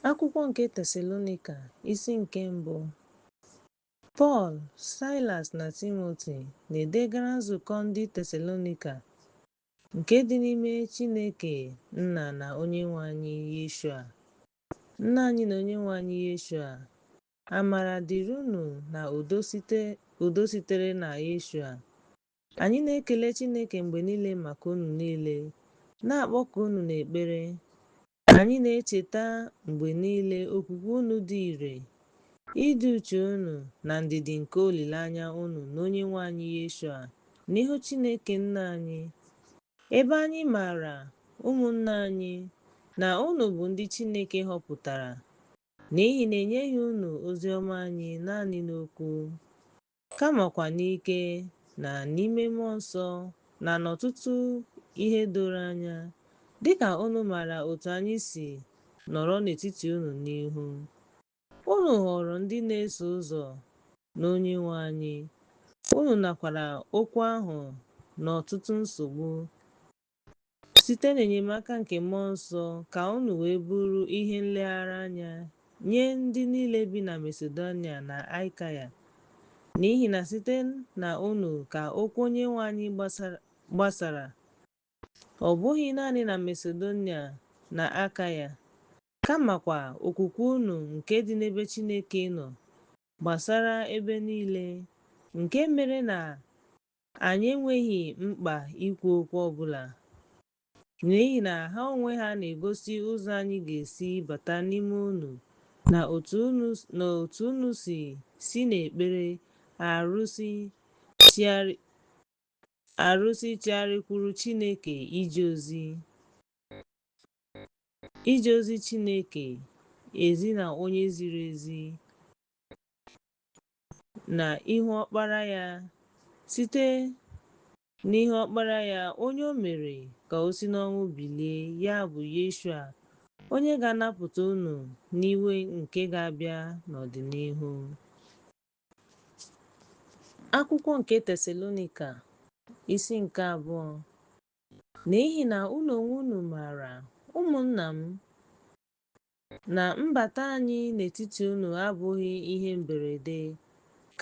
Akwụkwọ nke Tesalonika isi nke mbụ. Pọl, Silas na Timoti na-edegara nzukọ ndị Tesalonika nke dị n'ime Chineke Nna na Onyenwe anyị Yeshua. Nna anyị na Onyenwe anyị Yeshua, amara dịrị unu na udo sitere na Yeshua. Anyị na-ekele Chineke mgbe niile maka unu niile, na-akpọku unu n'ekpere. Anyị na-echeta mgbe niile okwukwe unu dị ire, ịdị uche unu na ndidi nke olileanya unu na Onyenwe anyị Yeshua n'ihu Chineke Nna anyị. Ebe anyị maara, ụmụnna anyị, na unu bụ ndị Chineke họpụtara, n'ihi na enyeghị unu ozi ọma anyị naanị n'okwu, kamakwa n'ike na n'ime mmụọ nsọ na n'ọtụtụ ihe doro anya, dịka unu maara otu anyị si nọrọ n'etiti unu n'ihu. Unu ghọrọ ndị na-eso ụzọ na Onyenwe anyị. Unu nakwara okwu ahụ n'ọtụtụ nsogbu site n'enyemaka nke mmụọ nsọ, ka unu wee bụrụ ihe nleghara anya nye ndị niile bi na Masedonia na Akaia. N'ihi na site na unu ka okwu Onyenwe anyị gbasara, ọ bụghị naanị na Masedonia na Akaia, kamakwa okwukwe unu nke dị n'ebe Chineke nọ gbasara ebe niile, nke mere na anyị enweghị mkpa ikwu okwu ọbụla, n'ihi na ha onwe ha na-egosi ụzọ anyị ga-esi bata n'ime unu na otu unu si n'ekpere arụsi chigharịkwuru Chineke ije ozi Chineke ezi na onye ziri ezi na ihu ọkpara ya, site n'ihe ọkpara ya, onye o mere ka o si n'ọnwụ bilie, ya bụ Yeshua, onye ga-anapụta unu n'iwe nke ga-abịa n'ọdịnihu. Akwụkwọ nke Tesalonika isi nke abụọ. N'ihi na unu onwe unu maara, ụmụnna m, na mbata anyị n'etiti unu abụghị ihe mberede,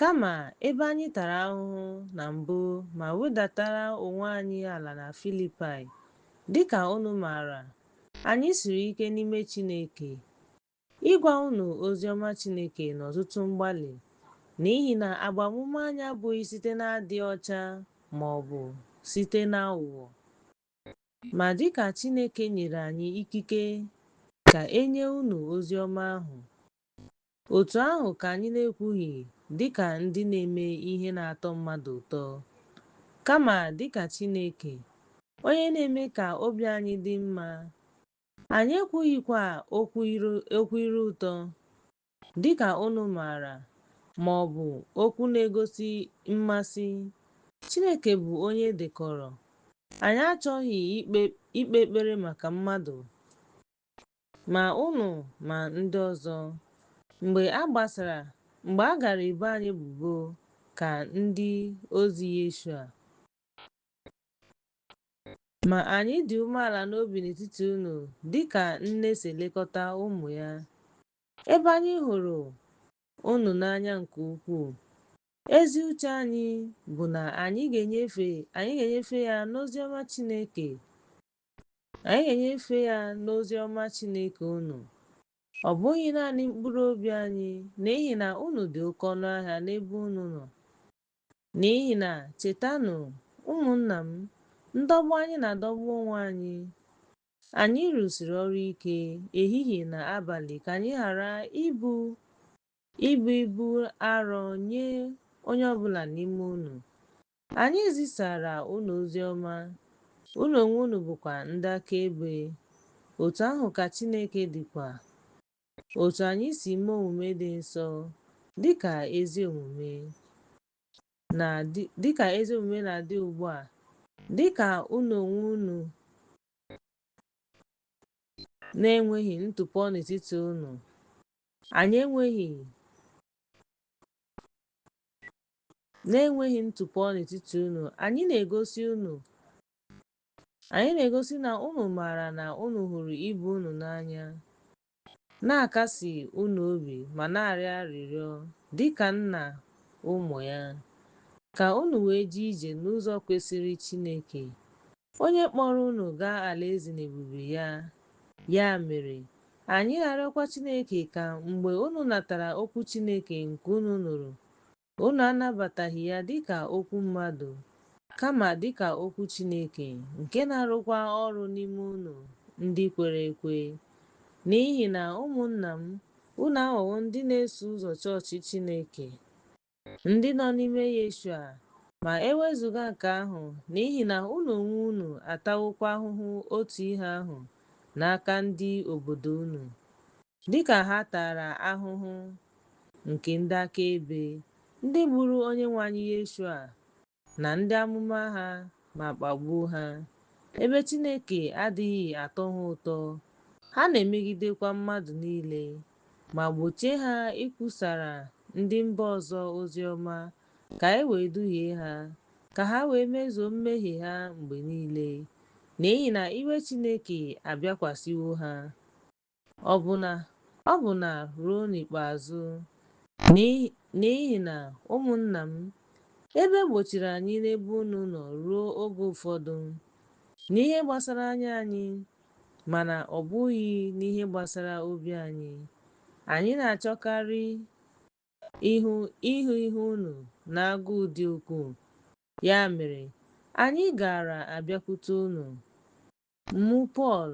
kama ebe anyị tara ahụhụ na mbụ ma wedatara onwe anyị ala na Filipai. Dịka unu maara, anyị siri ike n'ime Chineke ịgwa unu ozi ọma Chineke n'ọtụtụ mgbalị, n'ihi na agbamume anyị abụghị site n'adị ọcha ma ọ bụ site n'aghụghọ. Ma dịka Chineke nyere anyị ikike ka e nye unu ozi ọma ahụ, otu ahụ ka anyị na-ekwughị dịka ndị na-eme ihe na-atọ mmadụ ụtọ, kama dịka Chineke, onye na-eme ka obi anyị dị mma. Anyị ekwughịkwa okwu ire ụtọ, dịka unu maara, ma ọ bụ okwu na-egosi mmasị. Chineke bụ onye dekọrọ. Anyị achọghị ikpe ekpere maka mmadụ, ma unu ma ndị ọzọ. Mgbe a gara ebo anyị ebubo ka ndị ozi Yeshua, ma anyị dị umeala n'obi n'etiti unu dịka nne si elekọta ụmụ ya. Ebe anyị hụrụ unu n'anya nke ukwuu, ezi uche anyị bụ na anyị ga-enyefe ya n'oziọma Chineke. Anyị ga-enyefe ya n'oziọma Chineke unu, ọ bụghị naanị mkpụrụ obi anyị, n'ihi na unu dị oke ọnụ ahịa n'ebe unu nọ. N'ihi na chetanụ, ụmụnna m, ndọgbu anyị na-adọgbu onwe anyị. Anyị rụsiri ọrụ ike ehihie na abalị ka anyị ghara ibu ibu arọ nye onye ọbụla n'ime unu. Anyị zisara unu ozi ọma, unu onwe unu bụkwa ndị akaebe. Otu ahụ ka Chineke dịkwa, otu anyị si mee omume dị nsọ dịka ezi omume na-adị ugbu a, dịka unu onwe unu na-enweghị ntụpọ n'etiti unu. Anyị na-egosi na unu maara na unu hụrụ ibe unu n'anya. na-akasi unu obi ma na-arịọ arịrịọ dịka nna ụmụ ya, ka unu wee jee ije n'ụzọ kwesịrị Chineke, onye kpọrọ unu gaa alaeze na ebube ya. Ya mere, anyị na-arịọkwa Chineke ka mgbe unu natara okwu Chineke nke unu nụrụ, unu anabataghị ya dịka okwu mmadụ, kama dịka okwu Chineke nke na-arụkwa ọrụ n'ime unu ndị kwere ekwe. N'ihi na ụmụnna m, unu aghọwo ndị na-eso ụzọ chọọchị Chineke, ndị nọ n'ime Yeshua, ma ewezụga nke ahụ, n'ihi na unu onwe unu atawokwa ahụhụ otu ihe ahụ n'aka ndị obodo unu, dịka ha tara ahụhụ nke ndị akaebe, ndị gburu Onyenwe anyị Yeshua na ndị amụma ha ma kpagbuo ha. Ebe Chineke adịghị atọ ha ụtọ, ha na-emegidekwa mmadụ niile, ma gbochie ha ikwusara ndị mba ọzọ ozi ọma, ka e wee duhie ha, ka ha wee mezuo mmehie ha mgbe niile, n'ihi na iwe Chineke abịakwasịwo ha, ọbụna ruo n'ikpeazụ. N'ihi na ụmụnna m, ebe gbochiri anyị n'ebe unu nọ ruo oge ụfọdụ n'ihe gbasara anya anyị, mana ọ bụghị n'ihe gbasara obi anyị. Anyị na-achọkarị ihu unu n'agụụ dị ukwuu. Ya mere, anyị gaara abịakwute unu, mụ Pọl,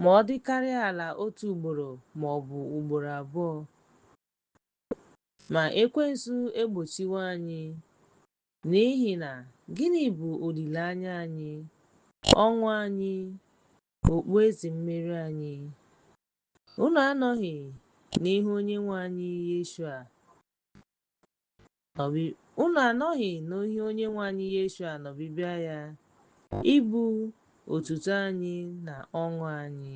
ma ọ dịkarịa ala otu ugboro ma ọ bụ ugboro abụọ. Ma Ekwensu egbochiwo anyị. N'ihi na gịnị bụ olileanya anyị, ọṅụ anyị, okpueze mmeri anyị? Unu anọghị n'ihu Onyenwe anyị Yeshua n'ọbịbịa ya, ịbụ otuto anyị na ọṅụ anyị.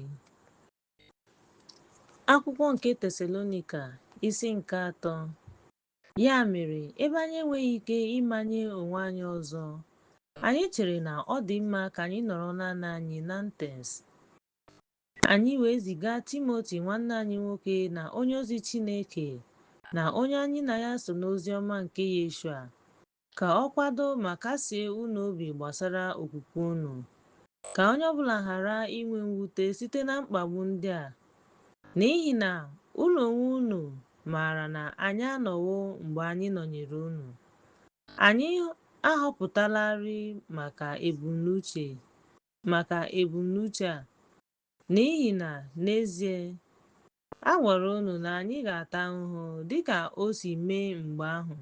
Akwụkwọ nke Tesalonika isi nke 3. Ya mere, ebe anyị enweghị ike ịmanye onwe anyị ọzọ, anyị chere na ọ dị mma ka anyị nọrọ naanị anyị na Atens. Anyị wee ziga Timoti nwanne anyị nwoke na onye ozi Chineke na onye anyị na ya so n'ozi ọma nke Yeshua, ka ọ kwado ma kasie unu obi gbasara okwukwe unu, ka onye ọbụla ghara inwe mwute site na mkpagbu ndị a, n'ihi na unu onwe unu maara na anyị anọwo mgbe anyị nọnyere unu. Anyị ahọpụtalarị maka ebumnuche a, n'ihi na n'ezie a gwara unu na anyị ga-ata ahụhụ dịka o si mee mgbe ahụ.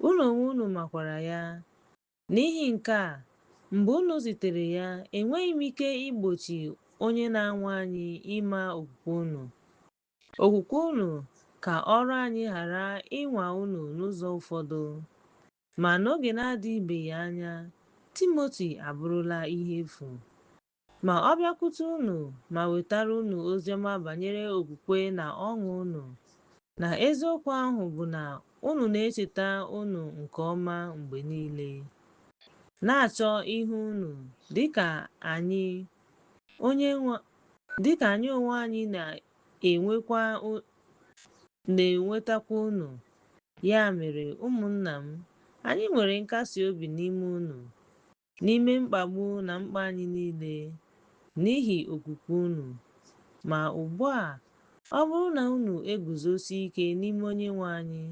Unu onwe unu makwara ya. N'ihi nke a, mgbe unu zitere ya, enweghị m ike igbochi onye na-anwa anyị ịma okwukwe unu, ka ọrụ anyị ghara ịnwa unu n'ụzọ ụfọdụ. Ma n'oge na-adịbeghị anya, Timoti abụrụla ihe efu. Ma ọ bịakwute unu ma wetara unu oziọma banyere okwukwe na ọṅụ unu, na eziokwu ahụ bụ na unu na-echeta unu nke ọma mgbe niile, na-achọ ihu unu dịka anyị onwe anyị na-enwetakwa unu. Ya mere, ụmụnna m, anyị nwere nkasi obi n'ime unu, n'ime mkpagbu na mkpa anyị niile, n'ihi okwukwe unu. Ma ugbu a, ọ bụrụ na unu eguzosi ike n'ime Onyenwe anyị,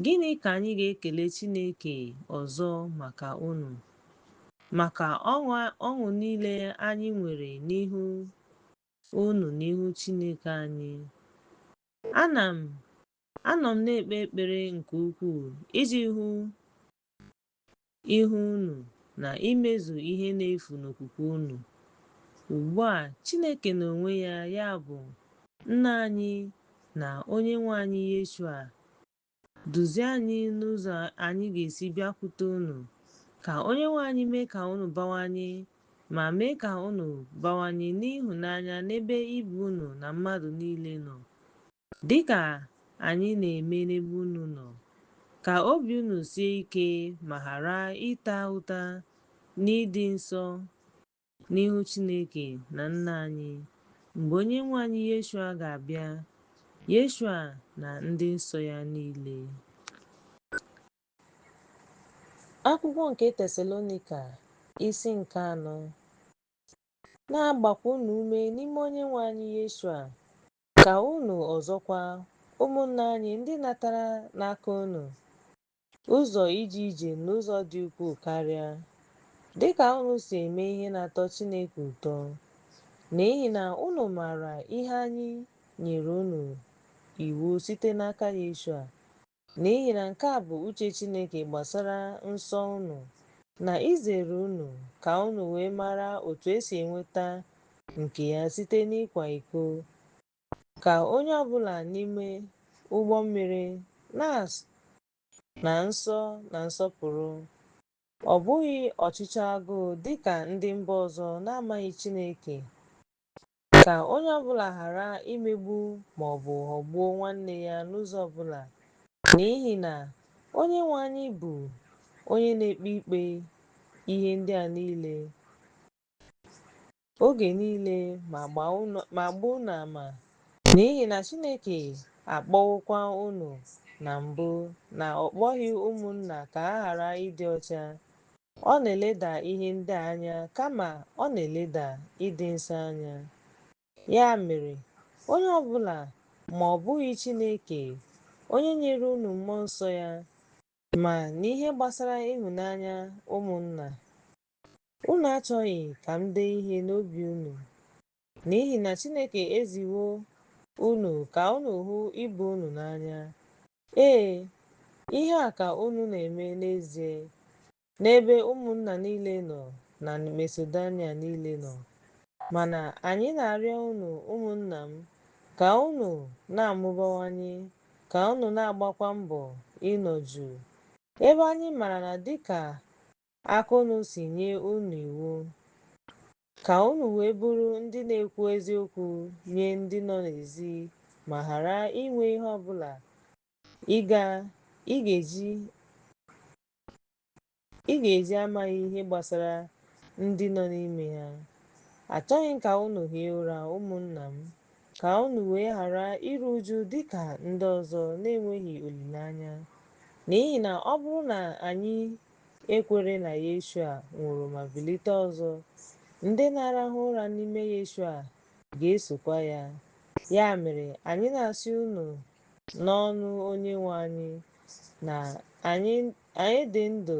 gịnị ka anyị ga-ekele Chineke ọzọ maka unu, maka ọṅụ niile anyị nwere n'ihu unu n'ihu Chineke anyị? Anọ m na-ekpe ekpere nke ukwuu iji hụ ihu unu na imezu ihe n'efu n'okwukwe unu. Ugbu a, Chineke n'onwe ya, ya bụ Nna anyị na Onyenwe anyị Yeshua, duzie anyị n'ụzọ anyị ga-esi bịakwute unu, ka Onyenwe anyị mee ka unu bawanye, ma mee ka unu bawanye n'ịhụnanya n'ebe ibe unu na mmadụ niile nọ, dịka anyị na-eme n'ebe unu nọ, ka obi unu sie ike ma ghara ịta ụta n'ịdị nsọ n'ihu Chineke na Nna anyị, mgbe Onyenwe anyị Yeshua ga-abịa, Yeshua na ndị nsọ ya niile. Akwụkwọ nke Tesalonika isi nke 4. Na-agbakwa unu ume n'ime Onyenwe anyị Yeshua, ka unu ọzọkwa, ụmụnna anyị ndị natara n'aka unu ụzọ ije ije n'ụzọ dị ukwuu karịa, dịka unu si eme ihe na-atọ Chineke ụtọ, n'ihi na unu maara ihe anyị nyere unu iwu site n'aka Yeshua, n'ihi na nke a bụ uche Chineke gbasara nsọ unu na izere unu, ka unu wee mara otu esi enweta nke ya site n'ịkwa iko, ka onye ọbụla n'ime ụgbọ mmiri na nsọ na nsọpụrụ, ọ bụghị ọchịchọ agụụ dịka ndị mba ọzọ na-amaghị Chineke, ka onye ọbụla ghara imegbu ma ọ bụ ghọgbuo nwanne ya n'ụzọ ọbụla, n'ihi na Onyenwe anyị bụ onye na-ekpe ikpe ihe ndị a niile oge niile ma gbaa unu ama, n'ihi na Chineke akpọwokwa unu na mbụ na ọ kpọghị ụmụnna ka ha ghara ịdị ọcha. Ọ na-eleda ihe ndị a anya, kama ọ na-eleda ịdị nsọ anya. Ya mere, onye ọbụla ma ọ bụghị Chineke, onye nyere unu mmụọ nsọ ya, ma n'ihe gbasara ịhụnanya ụmụnna, unu achọghị ka m dee ihe n'obi unu, n'ihi na Chineke eziwo unu ka unu hụ ibe unu n'anya. Ee, ihe a ka unu na-eme n'ezie n'ebe ụmụnna niile nọ na Masedonia niile nọ. Mana anyị na-arịọ unu, ụmụnna m, ka unu na-amụbawanye, ka unu na-agbakwa mbọ ịnọ jụụ, ebe anyị maara na dịka aka unu si nye unu iwu, ka unu wee bụrụ ndị na-ekwu eziokwu nye ndị nọ n'ezi, ma ghara inwe ihe ọbụla ị ga-eji amaghị ihe gbasara ndị nọ n'ime ha. Achọghị m ka unu hie ụra, ụmụnna m, ka unu wee ghara iru uju dịka ndị ọzọ na-enweghị olileanya, n'ihi na ọ bụrụ na anyị ekwere na Yeshua nwụrụ ma bilite ọzọ, ndị na-arahụ ụra n'ime Yeshua ga-esokwa ya. Ya mere, anyị na-asị unu n'ọnụ Onyenwe anyị na anyị dị ndụ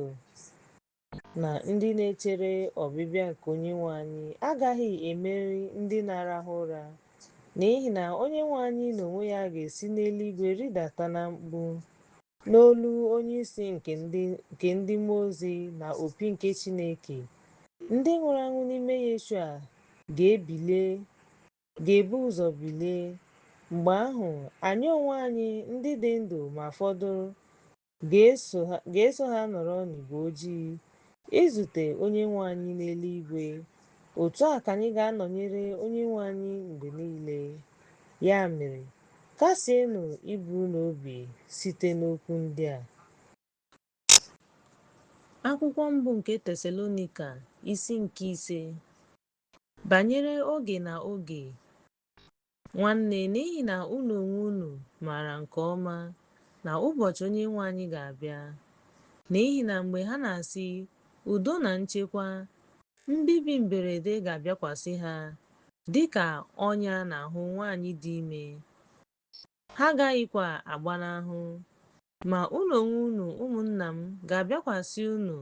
na ndị na-echere ọbịbịa nke Onyenwe anyị agaghị emeri ndị na-arahụ ụra, n'ihi na Onyenwe anyị n'onwe ya ga-esi n'eluigwe rịdata na mkpu, n'olu onyeisi nke ndị mmụọ ozi na opi nke Chineke. Ndị nwụrụ anwụ n'ime Yeshua ga-ebu ụzọ bilie. Mgbe ahụ, anyị onwe anyị ndị dị ndụ ma fọdụrụ ga-eso ha nọrọ n'igwe ojii izute Onyenwe anyị n'eluigwe. Otu a ka anyị ga-anọnyere Onyenwe anyị mgbe niile. Ya mere, kasienụ ibu unu obi site n'okwu ndị a. Akwụkwọ mbụ nke Tesalonika isi nke 5. Banyere oge na oge, nwanne, n'ihi na unu onwe unu maara nke ọma na ụbọchị Onyenwe anyị ga-abịa, n'ihi na mgbe ha na-asị udo na nchekwa, mbibi mberede ga-abịakwasị ha dịka ọnya n'ahụ nwanyị dị ime. Ha agaghịkwa agbanahụ, ma unu onwe unu, ụmụnna m, ga-abịakwasị unu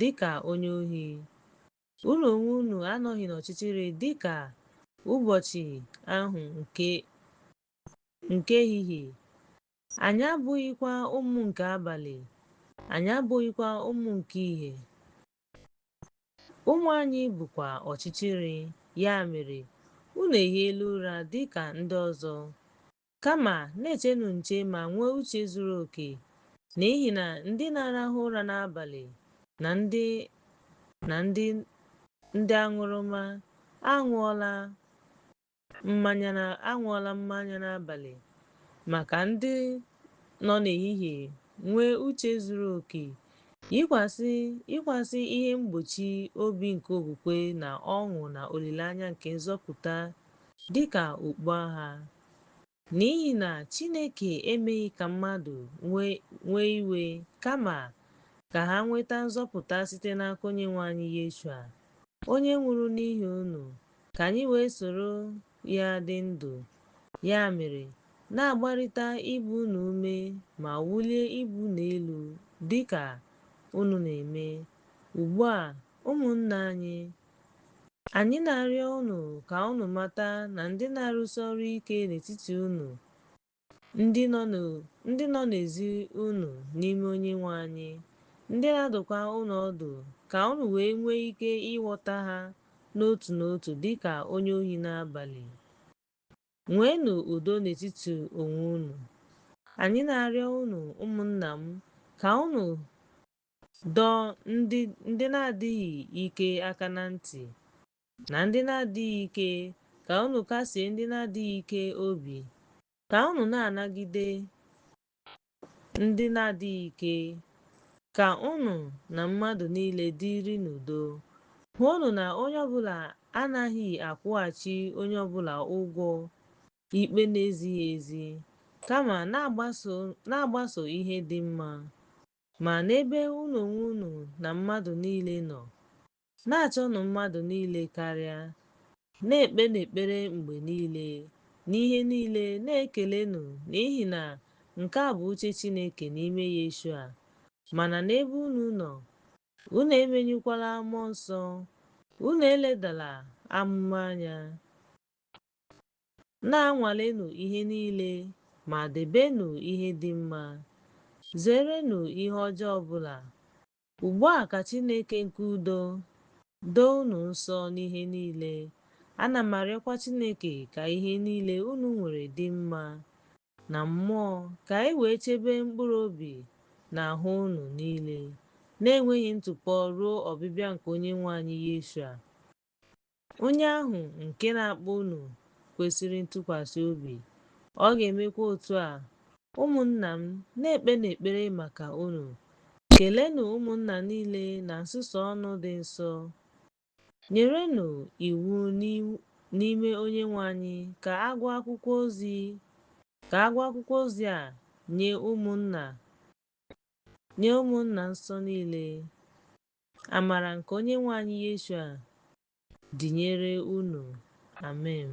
dịka onye ohi. Unu onwe unu anọghị n'ọchịchịrị dịka ụbọchị ahụ nke ehihie. Anyị abụghịkwa ụmụ nke abalị, anyị abụghịkwa ụmụ nke ìhè. Ụmụ anyị bụkwa ọchịchịrị. Ya mere, unu ehiela ụra dịka ndị ọzọ, kama na-echenụ nche ma nwee uche zuru oke, n'ihi na ndị na-arahụ ụra n'abalị na ndị aṅụrụma aṅụọla mmanya n'abalị, maka ndị nọ n'ehihie nwee uche zuru oke, yikwasị ihe mgbochi obi nke okwukwe na ọṅụ na olileanya nke nzọpụta dịka okpu agha, n'ihi na Chineke emeghị ka mmadụ nwee iwe, kama ka ha nweta nzọpụta site n'aka Onyenwe anyị Yeshua, onye nwụrụ n'ihi unu, ka anyị wee soro ya dị ndụ. Ya mere, na-agbarịta ibu unu ume ma wulie ibu unu elu dịka unu na-eme ugbu a. Ụmụnna anyị na-arịọ unu ka unu mata na ndị na-arụsi ọrụ ike n'etiti unu, ndị nọ n'ezi unu n'ime Onyenwe anyị, ndị na-adụkwa unu ọdụ, ka unu wee nwee ike ịghọta ha n'otu n'otu dịka onye ohi n'abalị. Nweenụ udo n'etiti onwe unu. Anyị na-arịọ unu, ụmụnna m, ka unu dọọ ndị na-adịghị ike aka na ntị, na ndị na-adịghị ike, ka unu kasie ndị na-adịghị ike obi, ka unu na-anagide ndị na-adịghị ike, ka unu na mmadụ niile dịrị n'udo. Hụnụ na onye ọbụla anaghị akwụghachi onye ọbụla ụgwọ ikpe na-ezighị ezi, kama na-agbaso ihe dị mma. Ma n'ebe unu onwe unu na mmadụ niile nọ, na-achọnụ mmadụ niile karịa, na-ekpe n'ekpere mgbe niile, n'ihe niile na-ekelenụ, n'ihi na nke a bụ uche Chineke n'ime Yeshua. Mana n'ebe unu nọ, unu emenyụkwala mmụọ nsọ, unu eledala amụma anya. Na-anwalenụ ihe niile, ma debenụ ihe dị mma. Zerenụ ihe ọjọọ ọbụla. Ugbu a ka Chineke nke udo doo unu nsọ n'ihe niile. Ana m arịọkwa Chineke ka ihe niile unu nwere dị mma na mmụọ, ka anyị wee chebe mkpụrụ obi na ahụ unu niile, na-enweghị ntụpọ ruo ọbịbịa nke Onyenwe anyị Yeshua. Onye ahụ nke na-akpọ unu kwesịrị ntụkwasị obi. Ọ ga-emekwa otu a. Ụmụnna m, na-ekpe n'ekpere maka unu. Kelenụ ụmụnna niile na nsuso ọnụ dị nsọ. Nyerenụ iwu n'ime Onyenwe anyị ka agụ akwụkwọ ozi a nye ụmụnna nsọ niile. Amara nke Onyenwe anyị Yeshua dịnyere unu. Amen.